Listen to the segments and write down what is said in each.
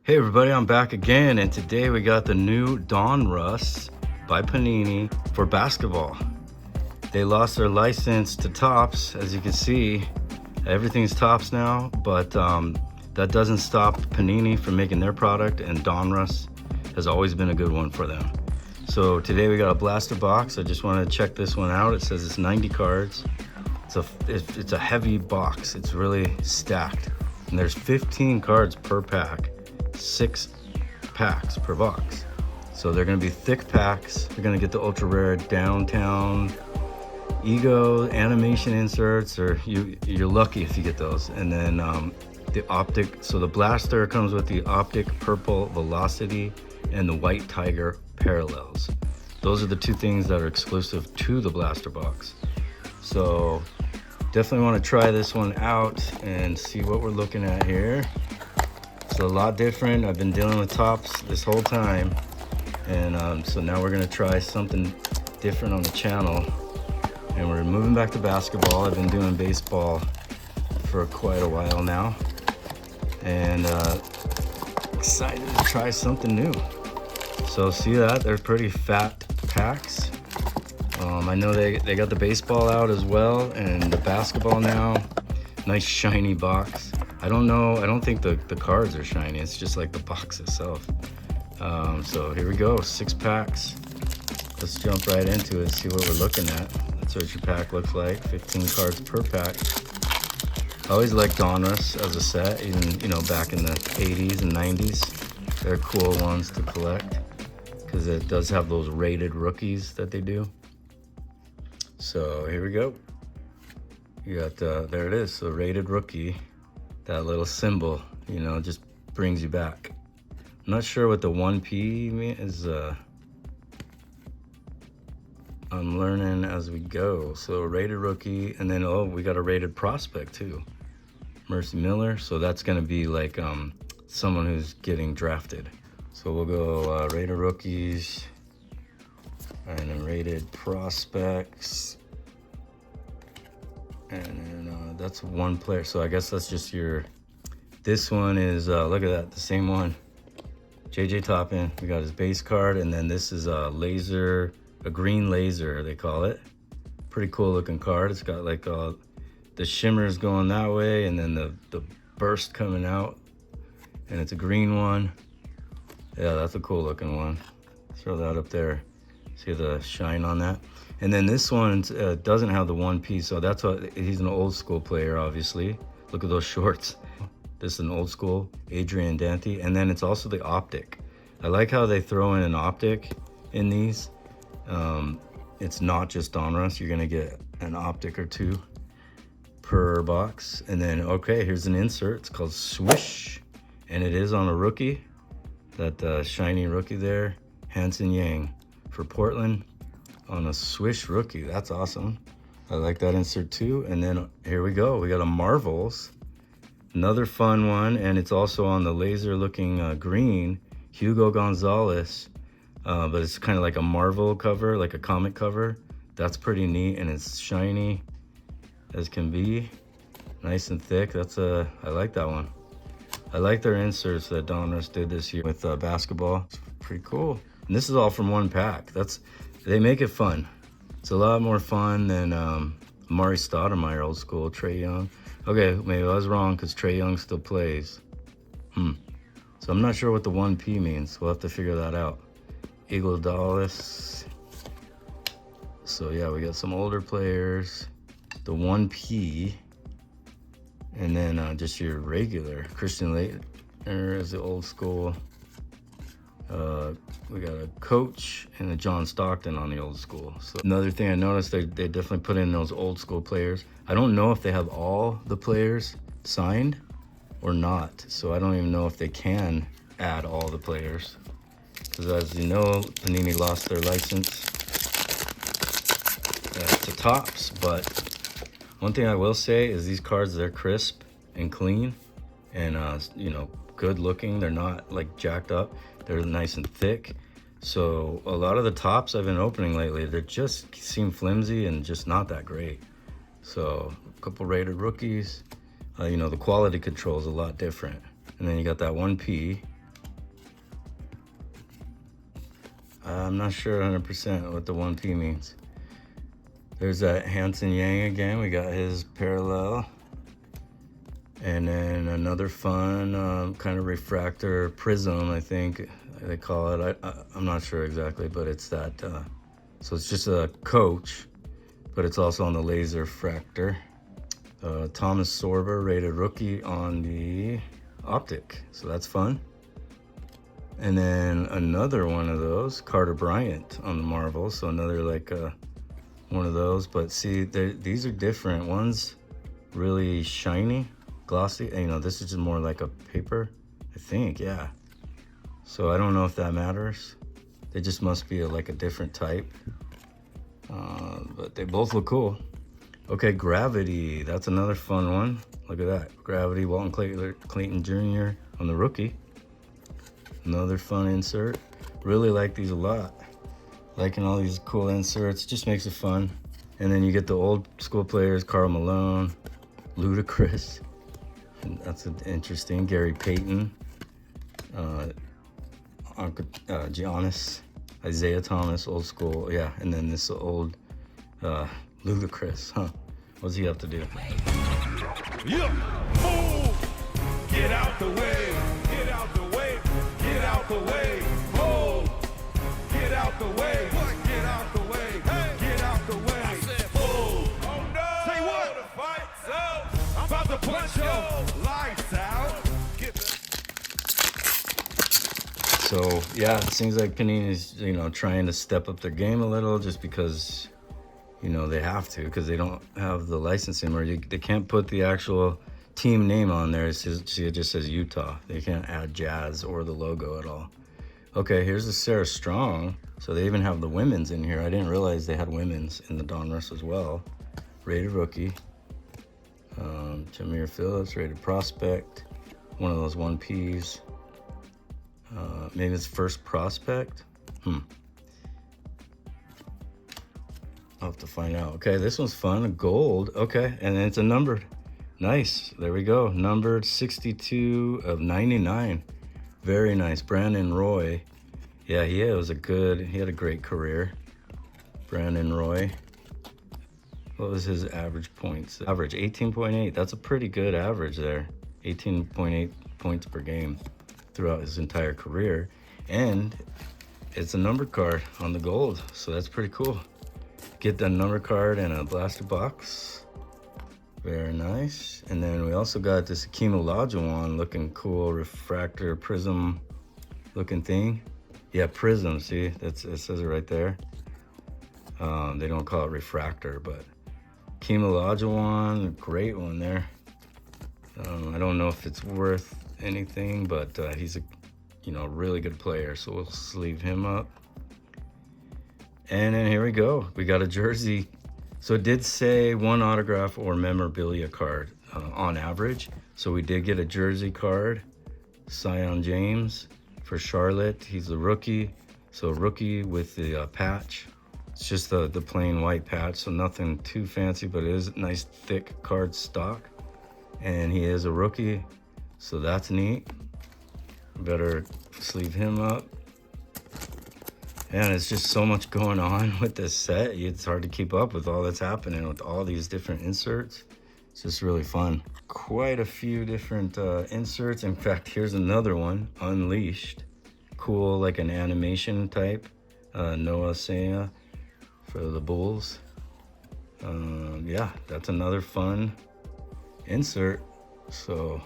Hey everybody, I'm back again, and today we got the new Donruss by Panini for basketball. They lost their license to Topps, as you can see. Everything's Topps now, but that doesn't stop Panini from making their product, and Donruss has always been a good one for them. So today we got a blaster box. I just wanted to check this one out. It says it's 90 cards. It's a heavy box. It's really stacked, and there's 15 cards per pack. 6 packs per box, so they're going to be thick packs. You're going to get the ultra rare downtown ego animation inserts, or you're lucky if you get those. And then the optic, so the blaster comes with the optic purple velocity and the white tiger parallels. Those are the two things that are exclusive to the blaster box. So definitely want to try this one out and see what we're looking at here. It's a lot different. I've been dealing with Topps this whole time, and so now we're gonna try something different on the channel, and we're moving back to basketball. I've been doing baseball for quite a while now, and excited to try something new. So see that? They're pretty fat packs. I know they got the baseball out as well, and the basketball now. Nice shiny box. I don't think the cards are shiny. It's just like the box itself. So here we go, 6 packs. Let's jump right into it and see what we're looking at. That's what your pack looks like, 15 cards per pack. I always liked Donruss as a set, even back in the 80s and 90s. They're cool ones to collect because it does have those rated rookies that they do. So here we go. You got, there it is, so rated rookie. That little symbol, just brings you back. I'm not sure what the 1P is. I'm learning as we go. So rated rookie, and then we got a rated prospect too. Mercy Miller, so that's gonna be like someone who's getting drafted. So we'll go rated rookies, and then rated prospects. And then that's one player, so I guess that's just this one is, look at that, the same one. JJ Toppin, we got his base card, and then this is a green laser, they call it. Pretty cool looking card. It's got like the shimmers going that way, and then the burst coming out, and it's a green one. Yeah, that's a cool looking one. Throw that up there. See the shine on that? And then this one doesn't have the 1P, so that's what, he's an old school player, obviously. Look at those shorts. This is an old school Adrian Dante. And then it's also the optic. I like how they throw in an optic in these. It's not just Donruss. You're gonna get an optic or two per box. And then, okay, here's an insert. It's called Swish, and it is on a rookie. That shiny rookie there, Hanson Yang for Portland. On a Swish rookie, that's awesome. I like that insert too. And then here we go, we got a Marvels, another fun one, and it's also on the laser looking green, Hugo Gonzalez, but it's kind of like a Marvel cover, like a comic cover. That's pretty neat, and it's shiny as can be, nice and thick. I like that one. I like their inserts that Donruss did this year with basketball. It's pretty cool. And this is all from one pack. They make it fun. It's a lot more fun than Mari Stoudemire, old school, Trae Young. Okay, maybe I was wrong because Trae Young still plays. So I'm not sure what the 1P means. We'll have to figure that out. Eagle Dallas. So yeah, we got some older players. The 1P. And then just your regular. Christian Laettner is the old school. We got a Coach and a John Stockton on the old school. So another thing I noticed, they definitely put in those old school players. I don't know if they have all the players signed or not, so I don't even know if they can add all the players, because as you know, Panini lost their license to Topps. But one thing I will say is these cards, they're crisp and clean, and good looking. They're not like jacked up. They're nice and thick. So a lot of the Topps I've been opening lately, they just seem flimsy and just not that great. So a couple rated rookies. The quality control is a lot different. And then you got that 1P. I'm not sure 100% what the 1P means. There's that Hanson Yang again. We got his parallel. And then another fun kind of refractor Prizm, I think they call it. I'm not sure exactly, but it's that. So it's just a coach, but it's also on the laser refractor. Thomas Sorber, rated rookie on the optic. So that's fun. And then another one of those, Carter Bryant on the Marvel. So another like one of those. But see, these are different. One's really shiny, glossy. You know, this is just more like a paper, I think, yeah. So I don't know if that matters. They just must be like a different type. But they both look cool. Okay, Gravity, that's another fun one. Look at that, Gravity, Walton Clayton Jr. on the rookie. Another fun insert. Really like these a lot. Liking all these cool inserts, just makes it fun. And then you get the old school players, Karl Malone, Ludacris. And that's interesting. Gary Payton, Giannis, Isaiah Thomas, old school, yeah. And then this old Ludacris, huh? What does he have to do? Yeah. Move. Get out the way. Get out the way. Get out the way. Move. Get out the way. Get out the way. Hey. Get out the way. I said move. Oh no. Say what? The fight's out. I'm about to punch your lights out. So yeah, it seems like Panini is, you know, trying to step up their game a little, just because, you know, they have to, because they don't have the licensing, or they can't put the actual team name on there. It just says Utah. They can't add Jazz or the logo at all. Okay, here's the Sarah Strong. So they even have the women's in here. I didn't realize they had women's in the Donruss as well. Rated rookie. Jameer Phillips, rated prospect. One of those 1Ps. Maybe it's first prospect. I'll have to find out. Okay, this one's fun. A gold. Okay, and it's a numbered. Nice. There we go. Numbered 62 of 99. Very nice. Brandon Roy. Yeah, he had a great career. Brandon Roy. What was his average points? Average 18.8. That's a pretty good average there. 18.8 points per game throughout his entire career. And it's a numbered card on the gold, so that's pretty cool. Get the number card and a blaster box. Very nice. And then we also got this Hakeem Olajuwon looking cool refractor Prizm looking thing. Yeah, Prizm, see, it says it right there. They don't call it refractor, but Hakeem Olajuwon, great one there. I don't know if it's worth anything, but he's a really good player, so we'll sleeve him up. And then here we go, we got a jersey. So it did say one autograph or memorabilia card on average. So we did get a jersey card, Zion James for Charlotte. He's a rookie, so rookie with the patch. It's just the plain white patch, so nothing too fancy, but it is nice thick card stock. And he is a rookie, so that's neat. Better sleeve him up. And it's just so much going on with this set. It's hard to keep up with all that's happening with all these different inserts. It's just really fun. Quite a few different inserts. In fact, here's another one, Unleashed. Cool, like an animation type. Noah Saya for the Bulls. Yeah, that's another fun insert. So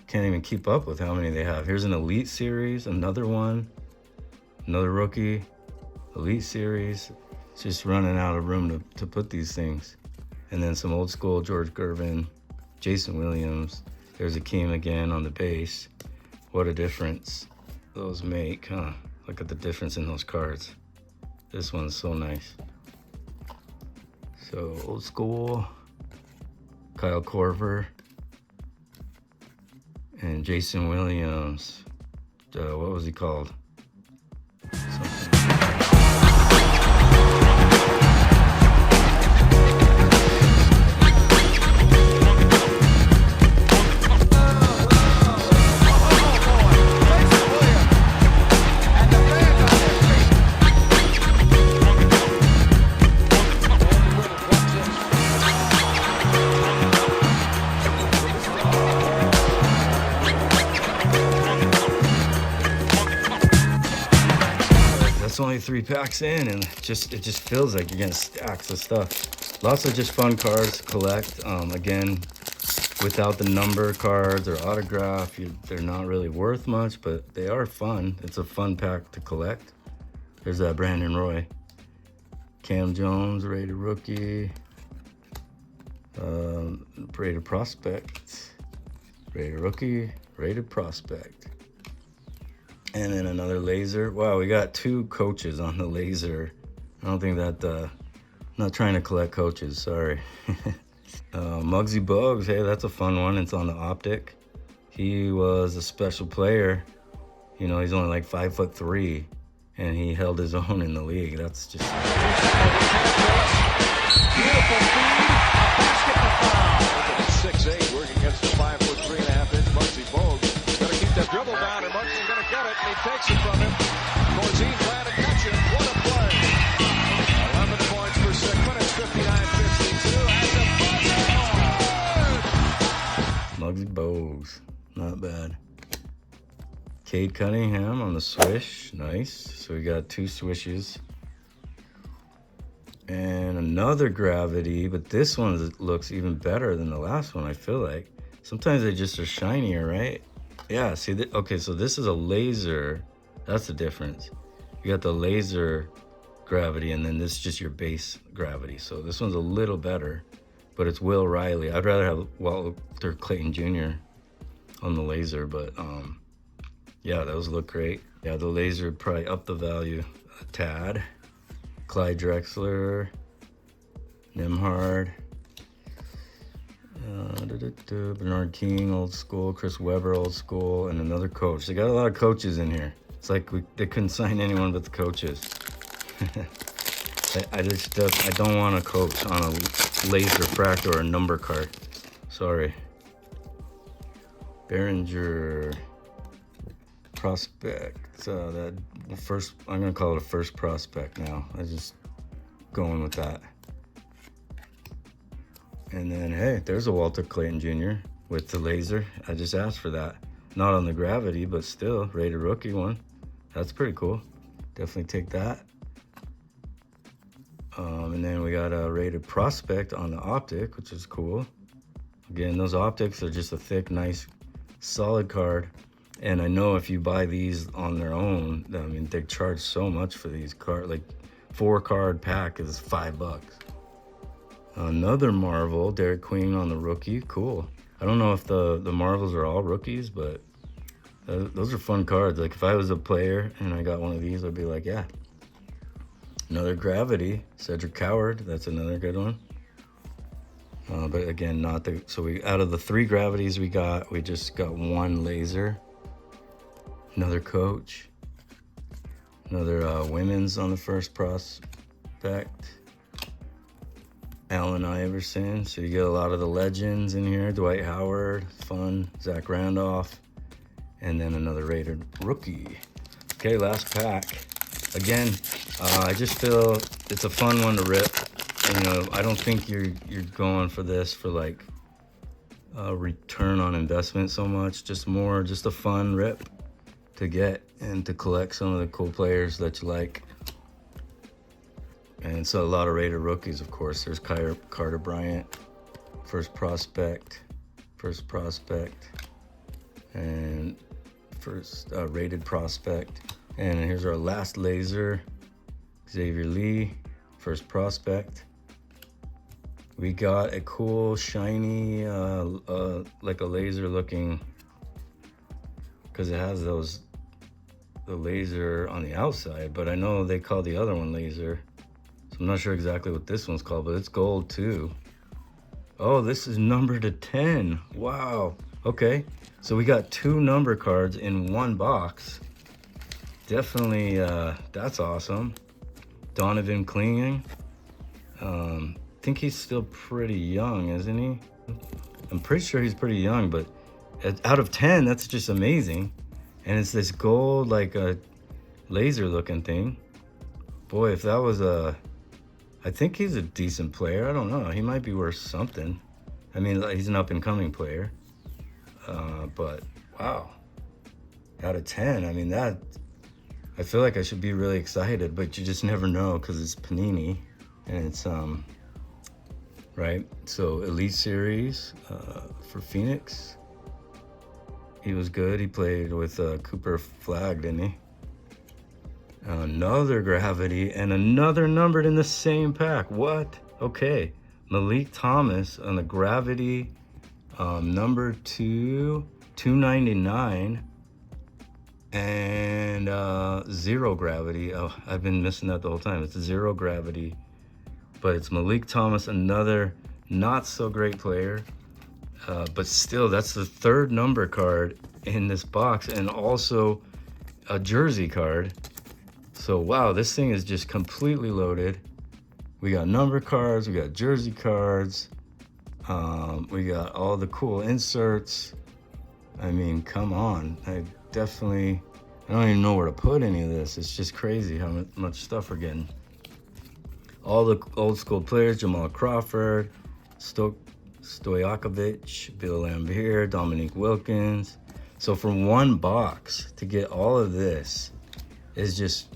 can't even keep up with how many they have. Here's an Elite Series, another one. Another rookie, Elite Series. It's just running out of room to put these things. And then some old school George Gervin, Jason Williams. There's Hakeem again on the base. What a difference those make, huh? Look at the difference in those cards. This one's so nice. So old school, Kyle Korver, and Jason Williams. What was he called? it's only 3 packs in, and it just feels like you're getting stacks of stuff. Lots of just fun cards to collect. Again, without the number cards or autograph, they're not really worth much, but they are fun. It's a fun pack to collect. There's that Brandon Roy. Cam Jones, rated rookie. Rated prospect. Rated rookie, rated prospect. And then another Lazer. Wow, we got 2 coaches on the Lazer. I don't think that, I'm not trying to collect coaches, sorry. Muggsy Bogues, hey, that's a fun one. It's on the optic. He was a special player. You know, he's only like 5'3", and he held his own in the league. That's just... Beautiful feed, basketball. 6'8", working against the 5'3.5" Muggsy Bogues. Got to keep that dribble down, and Muggsy's going to get it, and he takes it from him. Corzine trying to catch him. What a play. 11 points for 6 minutes, 59-52. Muggsy Bogues, not bad. Cade Cunningham on the swish, nice. So we got 2 swishes. And another gravity, but this one looks even better than the last one, I feel like. Sometimes they just are shinier, right? Yeah, see, okay, so this is a Lazer. That's the difference. You got the Lazer gravity, and then this is just your base gravity. So this one's a little better, but it's Will Riley. I'd rather have Walter Clayton Jr. on the Lazer, but yeah, those look great. Yeah, the Lazer probably up the value a tad. Clyde Drexler, Nimhard, Bernard King, old school, Chris Webber, old school, and another coach. They got a lot of coaches in here. It's like they couldn't sign anyone but the coaches. I don't want a coach on a Lazer fractor or a number card. Sorry. Behringer prospect. That first, I'm gonna call it a first prospect now. I'm just going with that. And then, hey, there's a Walter Clayton Jr. with the Lazer. I just asked for that. Not on the gravity, but still, rated rookie one. That's pretty cool. Definitely take that. And then we got a rated prospect on the optic, which is cool. Again, those optics are just a thick, nice, solid card. And I know if you buy these on their own, I mean, they charge so much for these cards. Like 4-card pack is $5. Another Marvel, Derek Queen on the rookie, cool. I don't know if the Marvels are all rookies, but those are fun cards. Like if I was a player and I got one of these, I'd be like, yeah. Another gravity, Cedric Coward, that's another good one. But again, not the, so we, out of the 3 gravities we just got 1 Lazer. Another coach. Another women's on the first prospect. Allen Iverson. So you get a lot of the legends in here. Dwight Howard, fun. Zach Randolph. And then another rated rookie. Okay, last pack. Again, I just feel it's a fun one to rip. And, you know, I don't think you're going for this for like a return on investment so much. Just a fun rip to get and to collect some of the cool players that you like. And so a lot of rated rookies, of course. There's Carter Bryant, first prospect, and first rated prospect. And here's our last Lazer, Xavier Lee, first prospect. We got a cool, shiny, like a Lazer looking, because it has the Lazer on the outside, but I know they call the other one Lazer. So I'm not sure exactly what this one's called, but it's gold too. Oh, this is numbered to 10. Wow. Okay. So we got 2 number cards in 1 box. Definitely, that's awesome. Donovan Cleaning. I think he's still pretty young, isn't he? I'm pretty sure he's pretty young, but out of 10, that's just amazing. And it's this gold, like a Lazer looking thing. Boy, if that was I think he's a decent player. I don't know. He might be worth something. I mean, he's an up-and-coming player. But, wow. Out of 10, I mean, I feel like I should be really excited, but you just never know because it's Panini and it's right. So Elite Series for Phoenix. He was good. He played with Cooper Flag, didn't he? Another Gravity and another numbered in the same pack. What? Okay. Malik Thomas on the Gravity, number 299, and 0 Gravity. Oh, I've been missing that the whole time. It's 0 Gravity, but it's Malik Thomas, another not so great player. But still, that's the 3rd number card in this box, and also a jersey card. So wow, this thing is just completely loaded. We got number cards, we got jersey cards, we got all the cool inserts. I mean, come on. I don't even know where to put any of this. It's just crazy how much stuff we're getting. All the old school players: Jamal Crawford, Stojakovic, Bill Laimbeer, Dominique Wilkins. So from one box to get all of this is just,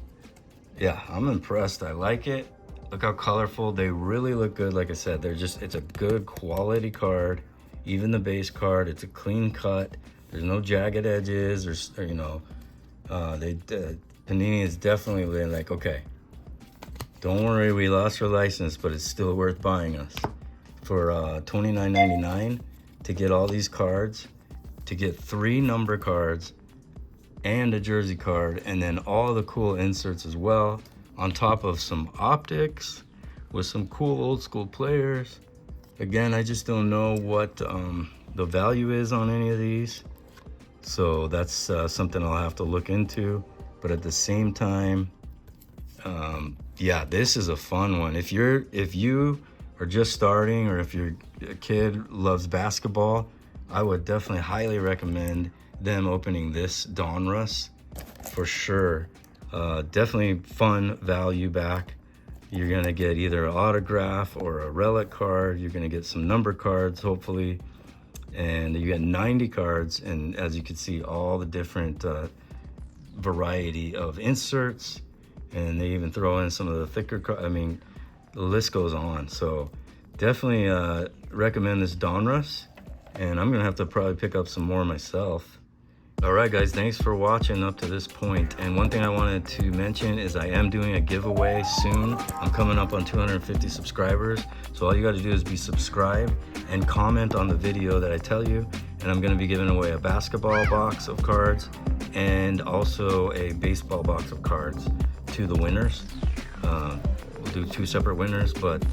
yeah, I'm impressed. I like it. Look how colorful. They really look good. Like I said, it's a good quality card. Even the base card, it's a clean cut. There's no jagged edges or you know, Panini is definitely like, okay, don't worry, we lost our license, but it's still worth buying us. For $29.99 to get all these cards, to get 3 number cards and a jersey card, and then all the cool inserts as well, on top of some optics with some cool old school players. Again, I just don't know what the value is on any of these, so that's something I'll have to look into. But at the same time, yeah, this is a fun one. If you are just starting, or if your kid loves basketball, I would definitely highly recommend them opening this Donruss for sure. Definitely fun value back. You're gonna get either an autograph or a relic card. You're gonna get some number cards, hopefully, and you get 90 cards. And as you can see, all the different variety of inserts, and they even throw in some of the thicker cards. I mean, the list goes on. So definitely recommend this Donruss, and I'm gonna have to probably pick up some more myself. All right, guys, thanks for watching up to this point. And one thing I wanted to mention is I am doing a giveaway soon. I'm coming up on 250 subscribers. So all you got to do is be subscribed and comment on the video that I tell you. And I'm going to be giving away a basketball box of cards and also a baseball box of cards to the winners. We'll do 2 separate winners, but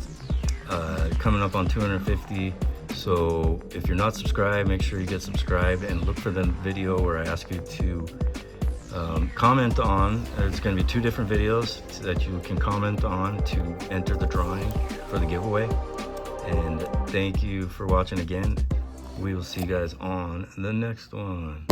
coming up on 250. So if you're not subscribed, make sure you get subscribed and look for the video where I ask you to comment on. There's going to be 2 different videos that you can comment on to enter the drawing for the giveaway. And thank you for watching again. We will see you guys on the next one.